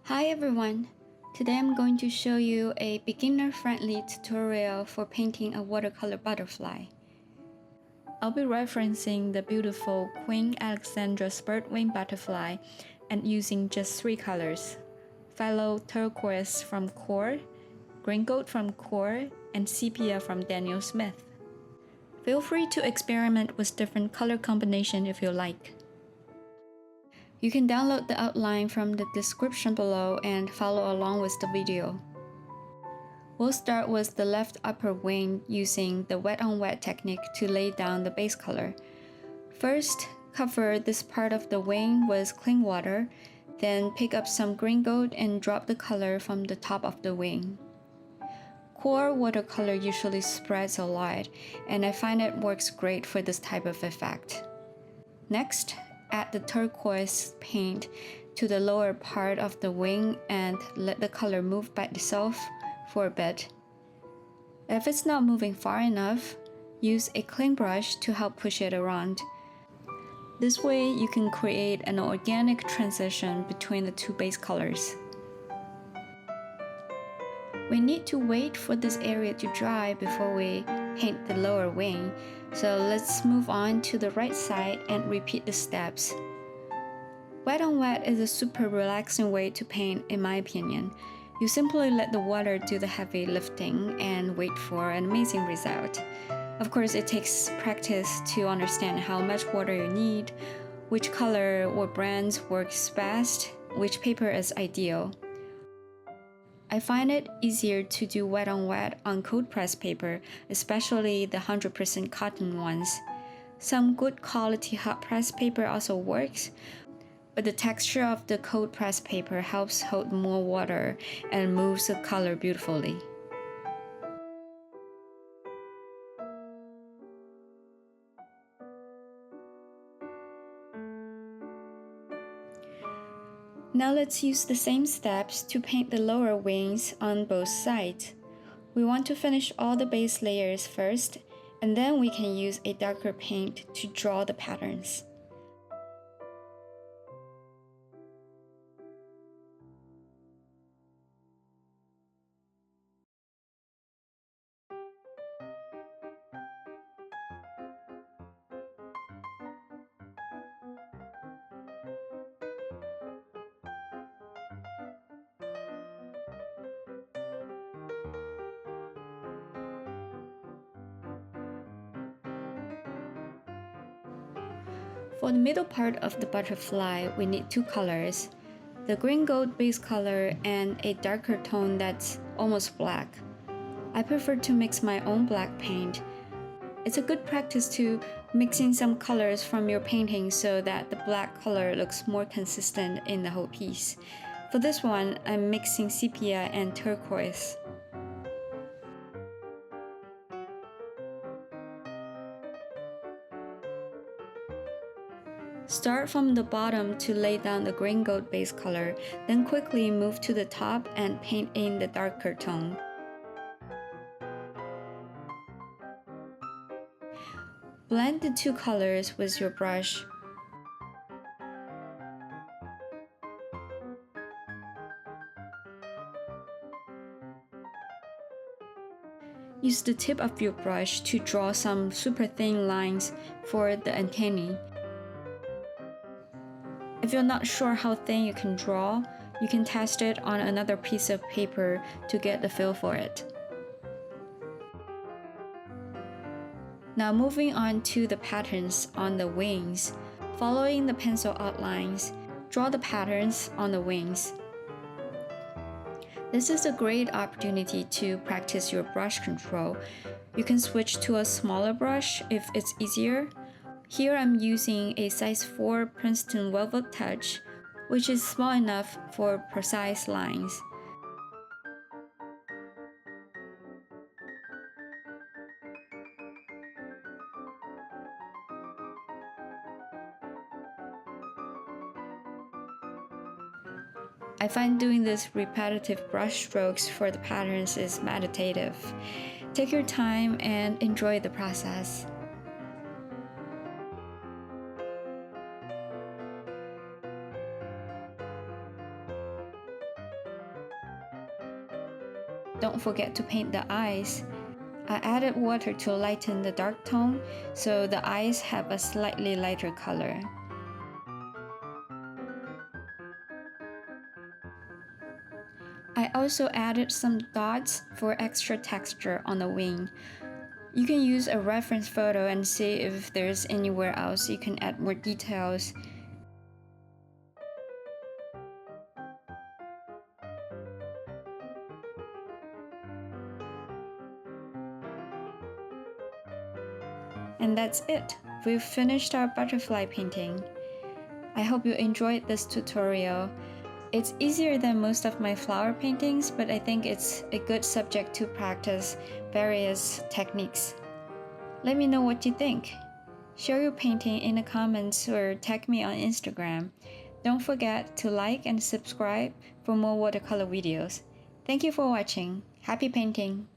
Hi everyone! Today I'm going to show you a beginner-friendly tutorial for painting a watercolor butterfly. I'll be referencing the beautiful Queen Alexandra spurred-wing butterfly and using just 3 colors: phthalo turquoise from Core, green gold from Core, and sepia from Daniel Smith. Feel free to experiment with different color combinations if you like. You can download the outline from the description below and follow along with the video. We'll start with the left upper wing using the wet-on-wet technique to lay down the base color. First, cover this part of the wing with clean water, then pick up some green gold and drop the color from the top of the wing. Core watercolor usually spreads a lot, and I find it works great for this type of effect. Next, add the turquoise paint to the lower part of the wing and let the color move by itself for a bit. If it's not moving far enough, use a clean brush to help push it around. This way you can create an organic transition between the two base colors. We need to wait for this area to dry before we paint the lower wing, so let's move on to the right side and repeat the steps. Wet on wet is a super relaxing way to paint in my opinion. You simply let the water do the heavy lifting and wait for an amazing result. Of course, it takes practice to understand how much water you need, which color or brands works best, which paper is ideal. I find it easier to do wet on wet on cold press paper, especially the 100% cotton ones. Some good quality hot press paper also works, but the texture of the cold press paper helps hold more water and moves the color beautifully. Now let's use the same steps to paint the lower wings on both sides. We want to finish all the base layers first, and then we can use a darker paint to draw the patterns. For the middle part of the butterfly, we need 2 colors, the green gold base color and a darker tone that's almost black. I prefer to mix my own black paint. It's a good practice to mix in some colors from your painting so that the black color looks more consistent in the whole piece. For this one, I'm mixing sepia and turquoise. Start from the bottom to lay down the green gold base color, then quickly move to the top and paint in the darker tone. Blend the 2 colors with your brush. Use the tip of your brush to draw some super thin lines for the antennae. If you're not sure how thin you can draw, you can test it on another piece of paper to get the feel for it. Now moving on to the patterns on the wings. Following the pencil outlines, draw the patterns on the wings. This is a great opportunity to practice your brush control. You can switch to a smaller brush if it's easier. Here I'm using a size 4 Princeton Velvet Touch, which is small enough for precise lines. I find doing this repetitive brush strokes for the patterns is meditative. Take your time and enjoy the process. Don't forget to paint the eyes. I added water to lighten the dark tone, so the eyes have a slightly lighter color. I also added some dots for extra texture on the wing. You can use a reference photo and see if there's anywhere else you can add more details. And that's it. We've finished our butterfly painting. I hope you enjoyed this tutorial. It's easier than most of my flower paintings, but I think it's a good subject to practice various techniques. Let me know what you think. Share your painting in the comments or tag me on Instagram. Don't forget to like and subscribe for more watercolor videos. Thank you for watching. Happy painting!